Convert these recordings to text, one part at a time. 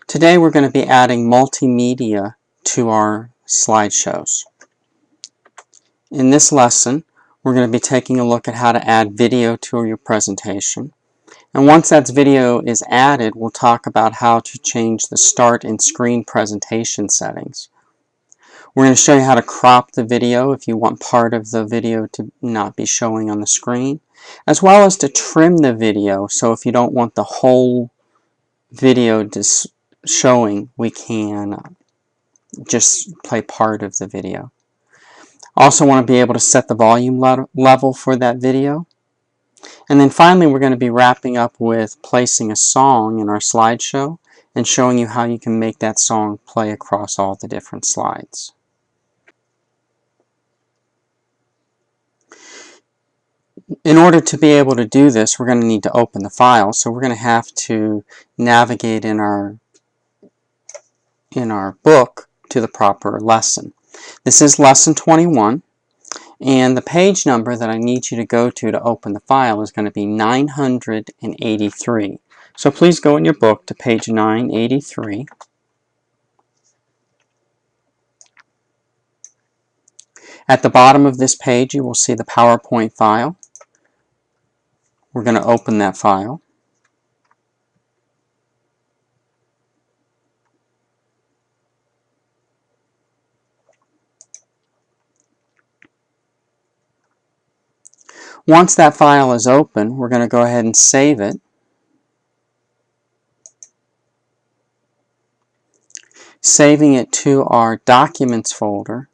Today we're going to be adding multimedia to our slideshows. In this lesson, we're going to be taking a look at how to add video to your presentation. And once that video is added, we'll talk about how to change the start and screen presentation settings. We're going to show you how to crop the video if you want part of the video to not be showing on the screen, as well as to trim the video, so if you don't want the whole video showing, we can just play part of the video. Also want to be able to set the volume level for that video. And then finally we're going to be wrapping up with placing a song in our slideshow and showing you how you can make that song play across all the different slides. In order to be able to do this, we're going to need to open the file, so we're going to have to navigate in our book to the proper lesson. This is lesson 21, and the page number that I need you to go to open the file is going to be 983. So please go in your book to page 983. At the bottom of this page you will see the PowerPoint file. We're going to open that file. Once that file is open, we're going to go ahead and save it. Saving it to our Documents folder,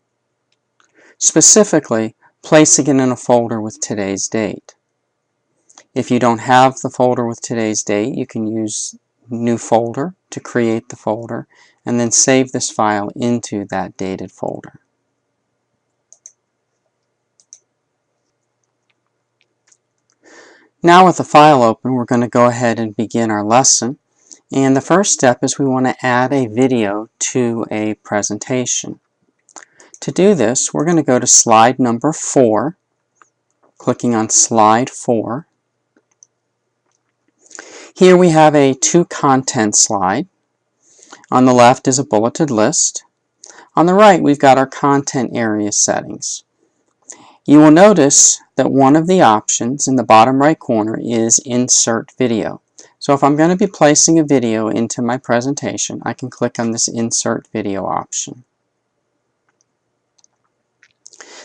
specifically placing it in a folder with today's date. If you don't have the folder with today's date, you can use New Folder to create the folder and then save this file into that dated folder. Now with the file open, we're going to go ahead and begin our lesson. And the first step is we want to add a video to a presentation. To do this, we're going to go to slide number 4, clicking on slide 4. Here we have a to-content slide. On the left is a bulleted list. On the right, we've got our content area settings. You will notice that one of the options in the bottom right corner is Insert Video. So if I'm going to be placing a video into my presentation, I can click on this Insert Video option.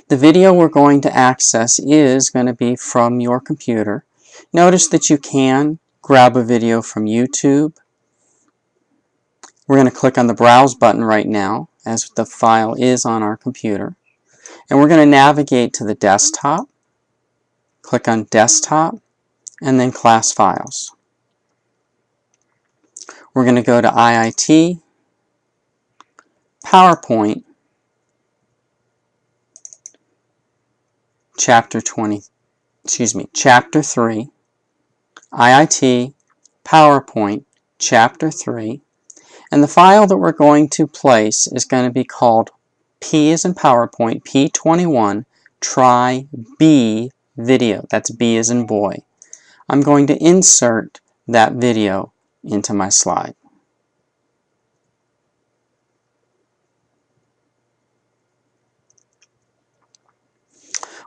The video we're going to access is going to be from your computer. Notice that you can grab a video from YouTube. We're going to click on the Browse button right now, as the file is on our computer. And we're going to navigate to the desktop, click on Desktop, and then Class Files. We're going to go to IIT, PowerPoint, Chapter 3, IIT, PowerPoint, Chapter 3, and the file that we're going to place is going to be called P as in PowerPoint, P21, try B video. That's B as in boy. I'm going to insert that video into my slide.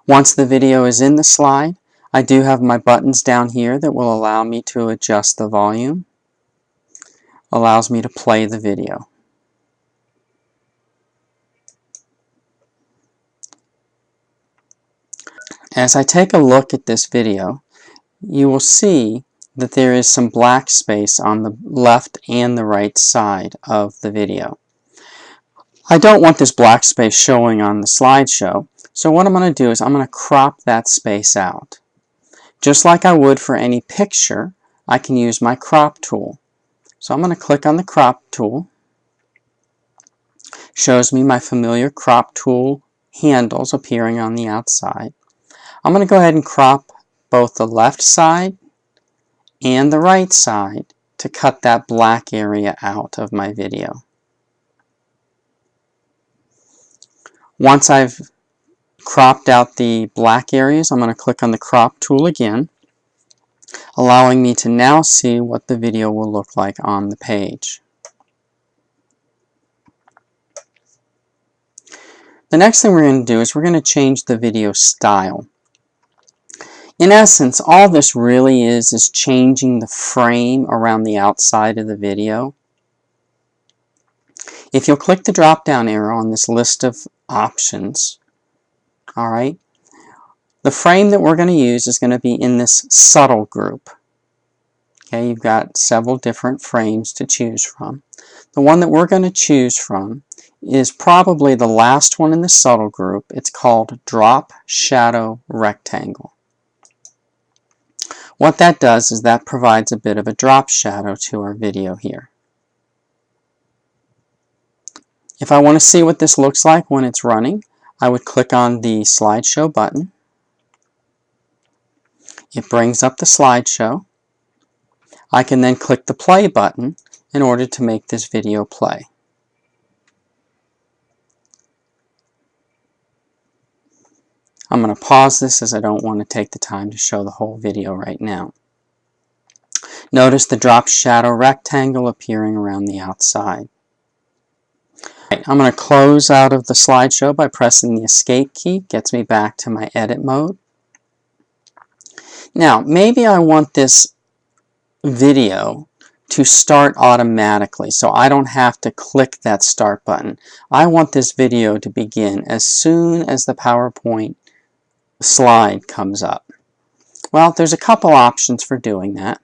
Once the video is in the slide, I do have my buttons down here that will allow me to adjust the volume, allows me to play the video. As I take a look at this video, you will see that there is some black space on the left and the right side of the video. I don't want this black space showing on the slideshow, so what I'm going to do is I'm going to crop that space out. Just like I would for any picture, I can use my crop tool. So I'm going to click on the crop tool. Shows me my familiar crop tool handles appearing on the outside. I'm going to go ahead and crop both the left side and the right side to cut that black area out of my video. Once I've cropped out the black areas, I'm going to click on the crop tool again. allowing me to now see what the video will look like on the page. the next thing we're going to do is we're going to change the video style. In essence, all this really is changing the frame around the outside of the video. If you'll click the drop-down arrow on this list of options, alright, the frame that we're going to use is going to be in this subtle group. Okay, you've got several different frames to choose from. The one that we're going to choose from is probably the last one in the subtle group. It's called Drop Shadow Rectangle. What that does is that provides a bit of a drop shadow to our video here. If I want to see what this looks like when it's running, I would click on the slideshow button. It brings up the slideshow. I can then click the play button in order to make this video play. I'm going to pause this as I don't want to take the time to show the whole video right now. Notice the drop shadow rectangle appearing around the outside. Right, I'm going to close out of the slideshow by pressing the escape key. Gets me back to my edit mode. Now, maybe I want this video to start automatically, so I don't have to click that start button. I want this video to begin as soon as the PowerPoint slide comes up. Well, there's a couple options for doing that.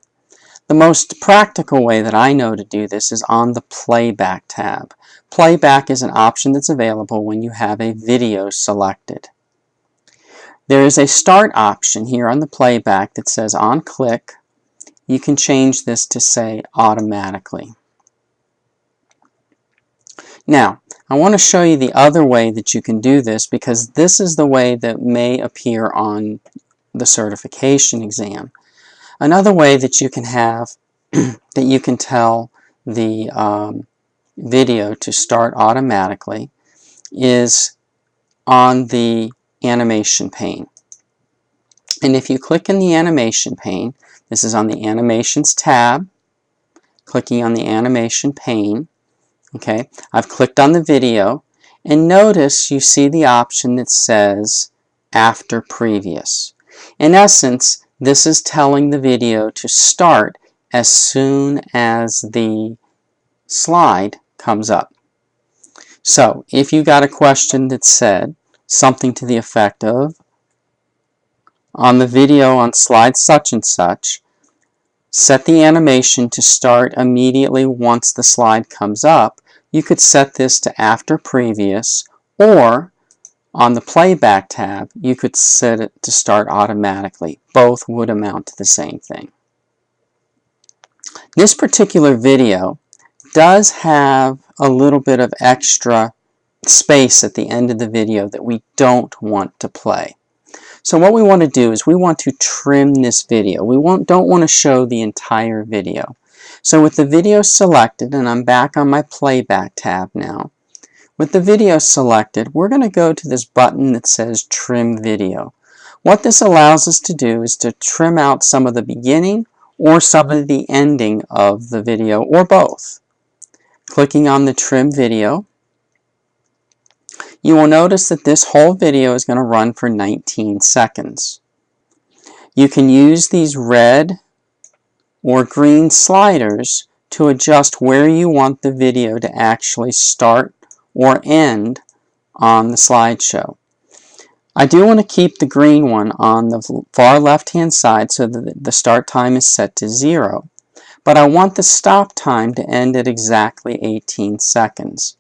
The most practical way that I know to do this is on the Playback tab. Playback is an option that's available when you have a video selected. There is a Start option here on the Playback that says on click, you can change this to say automatically. Now, I want to show you the other way that you can do this, because this is the way that may appear on the certification exam. Another way that you can have, that you can tell the video to start automatically, is on the animation pane. And if you click in the animation pane, this is on the Animations tab, clicking on the animation pane. Okay, I've clicked on the video, and notice you see the option that says After Previous. In essence, this is telling the video to start as soon as the slide comes up. So, if you got a question that said something to the effect of, on the video on slide such and such, set the animation to start immediately once the slide comes up, you could set this to After Previous, or on the Playback tab, you could set it to start automatically. Both would amount to the same thing. This particular video does have a little bit of extra space at the end of the video that we don't want to play. So what we want to do is we want to trim this video. We don't want to show the entire video. So with the video selected, and I'm back on my Playback tab now, with the video selected, we're going to go to this button that says Trim Video. What this allows us to do is to trim out some of the beginning or some of the ending of the video, or both. Clicking on the Trim Video, you will notice that this whole video is going to run for 19 seconds. You can use these red or green sliders to adjust where you want the video to actually start or end on the slideshow. I do want to keep the green one on the far left hand side so that the start time is set to 0, but I want the stop time to end at exactly 18 seconds.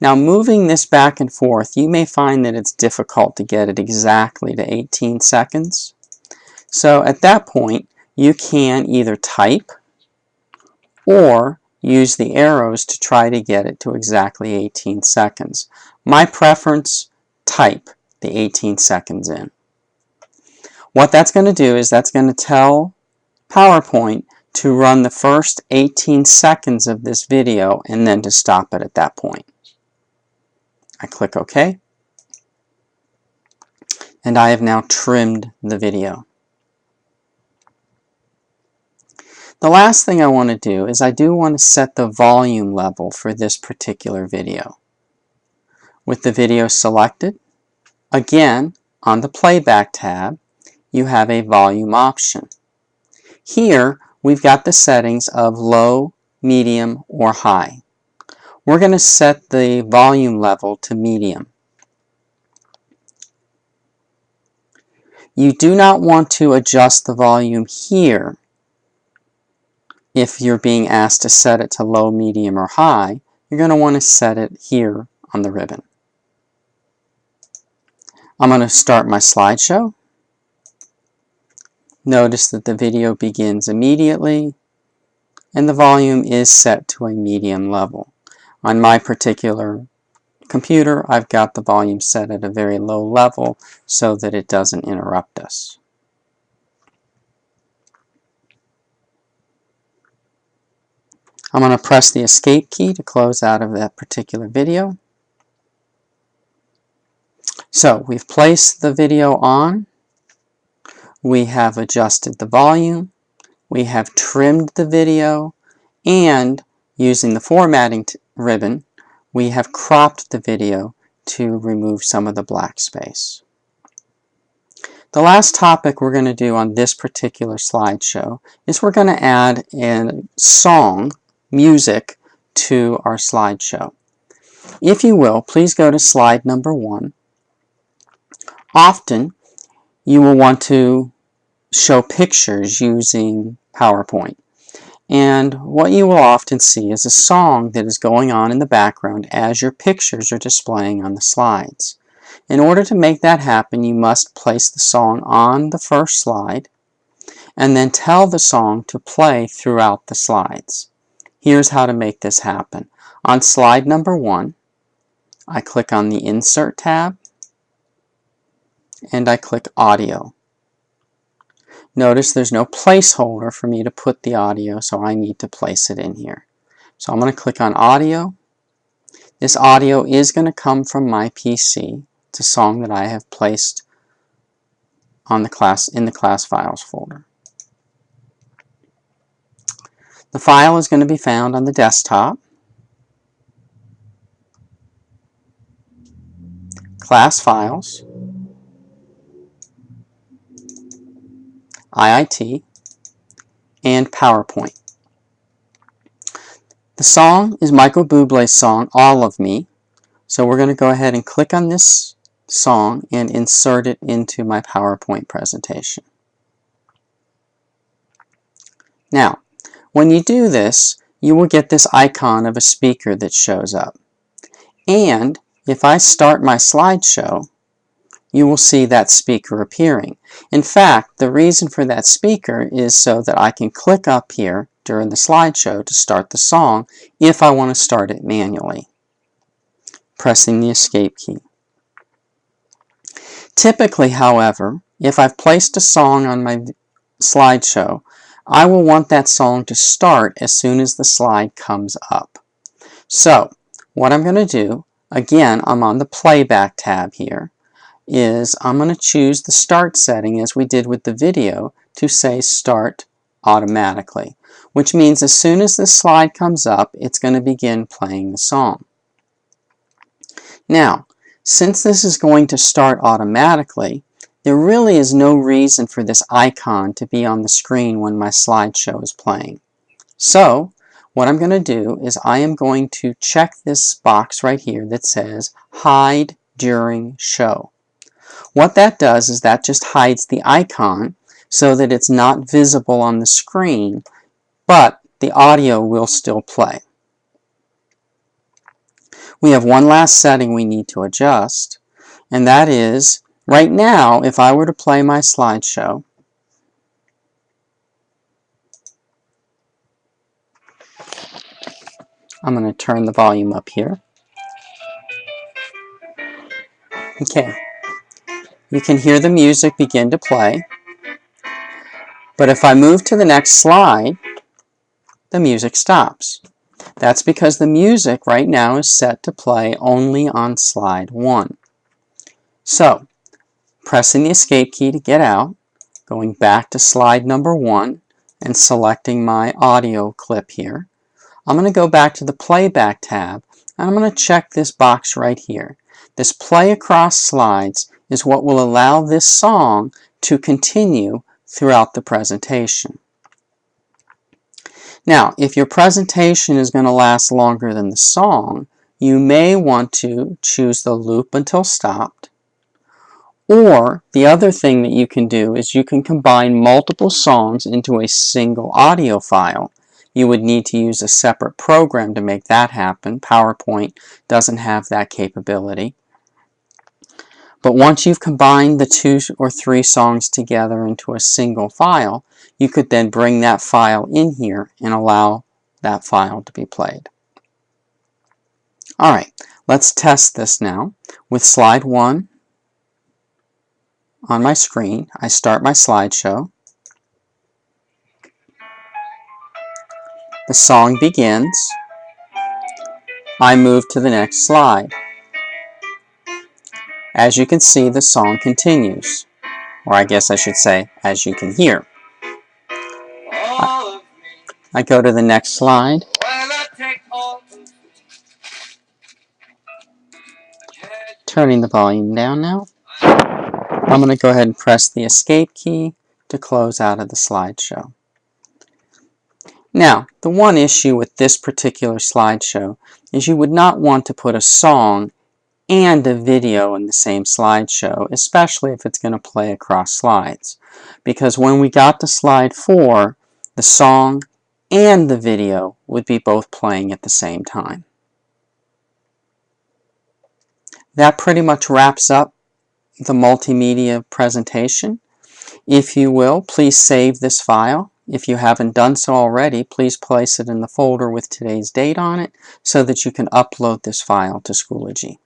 Now, moving this back and forth, you may find that it's difficult to get it exactly to 18 seconds. So at that point, you can either type or use the arrows to try to get it to exactly 18 seconds. My preference, type the 18 seconds in. What that's going to do is that's going to tell PowerPoint to run the first 18 seconds of this video and then to stop it at that point. I click OK, and I have now trimmed the video. The last thing I want to do is I do want to set the volume level for this particular video. With the video selected, again, on the Playback tab, you have a volume option. Here, we've got the settings of low, medium, or high. We're going to set the volume level to medium. You do not want to adjust the volume here if you're being asked to set it to low, medium, or high. You're going to want to set it here on the ribbon. I'm going to start my slideshow. Notice that the video begins immediately and the volume is set to a medium level. On my particular computer, I've got the volume set at a very low level so that it doesn't interrupt us. I'm going to press the escape key to close out of that particular video. So we've placed the video on, we have adjusted the volume, we have trimmed the video, and using the formatting ribbon, we have cropped the video to remove some of the black space. The last topic we're going to do on this particular slideshow is we're going to add a song, music, to our slideshow. If you will, please go to slide number 1. Often, you will want to show pictures using PowerPoint. And what you will often see is a song that is going on in the background as your pictures are displaying on the slides. In order to make that happen, you must place the song on the first slide and then tell the song to play throughout the slides. Here's how to make this happen. On slide number 1, I click on the Insert tab and I click Audio. Notice there's no placeholder for me to put the audio, so I need to place it in here. So I'm going to click on Audio. This audio is going to come from my PC. It's a song that I have placed on the class in the class files folder. The file is going to be found on the desktop. Class files, IIT, and PowerPoint. The song is Michael Bublé's song, All of Me. So we're going to go ahead and click on this song and insert it into my PowerPoint presentation. Now, when you do this, you will get this icon of a speaker that shows up. And if I start my slideshow, you will see that speaker appearing. In fact, the reason for that speaker is so that I can click up here during the slideshow to start the song if I want to start it manually, pressing the escape key. Typically, however, if I've placed a song on my slideshow, I will want that song to start as soon as the slide comes up. So, what I'm going to do, again, I'm on the Playback tab here, is I'm going to choose the start setting as we did with the video to say start automatically, which means as soon as the slide comes up, it's going to begin playing the song. Now, since this is going to start automatically, there really is no reason for this icon to be on the screen when my slideshow is playing. So, what I'm going to do is I am going to check this box right here that says Hide During Show. What that does is that just hides the icon so that it's not visible on the screen, but the audio will still play. We have one last setting we need to adjust, and that is, right now, if I were to play my slideshow, I'm going to turn the volume up here. Okay. You can hear the music begin to play, but if I move to the next slide, the music stops. That's because the music right now is set to play only on slide 1. So, pressing the escape key to get out, going back to slide number 1, and selecting my audio clip here, I'm going to go back to the Playback tab, and I'm going to check this box right here. This play across slides is what will allow this song to continue throughout the presentation. Now, if your presentation is going to last longer than the song, you may want to choose the loop until stopped. Or the other thing that you can do is you can combine multiple songs into a single audio file. You would need to use a separate program to make that happen. PowerPoint doesn't have that capability. But once you've combined the 2 or 3 songs together into a single file, you could then bring that file in here and allow that file to be played. Alright, let's test this now. With slide 1 on my screen, I start my slideshow. The song begins. I move to the next slide. As you can see, the song continues. Or I guess I should say, as you can hear. I go to the next slide. Turning the volume down now. I'm going to go ahead and press the escape key to close out of the slideshow. Now, the one issue with this particular slideshow is you would not want to put a song and a video in the same slideshow, especially if it's going to play across slides. Because when we got to slide 4, the song and the video would be both playing at the same time. That pretty much wraps up the multimedia presentation. If you will, please save this file. If you haven't done so already, please place it in the folder with today's date on it so that you can upload this file to Schoology.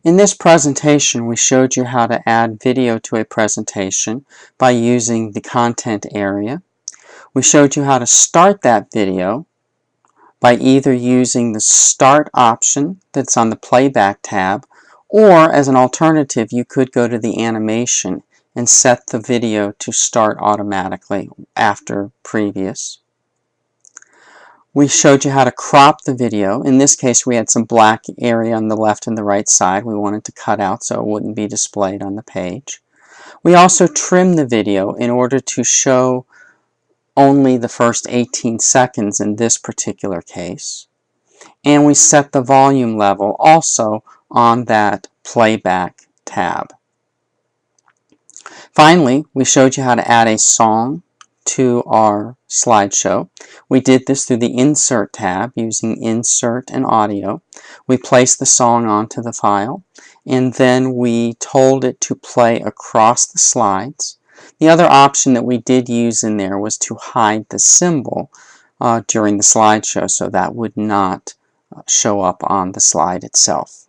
In this presentation, we showed you how to add video to a presentation by using the content area. We showed you how to start that video by either using the start option that's on the playback tab, or as an alternative, you could go to the animation and set the video to start automatically after previous. We showed you how to crop the video. In this case, we had some black area on the left and the right side we wanted to cut out so it wouldn't be displayed on the page. We also trimmed the video in order to show only the first 18 seconds in this particular case. And we set the volume level also on that playback tab. Finally, we showed you how to add a song to our slideshow. We did this through the Insert tab using Insert and Audio. We placed the song onto the file, and then we told it to play across the slides. The other option that we did use in there was to hide the symbol during the slideshow, so that would not show up on the slide itself.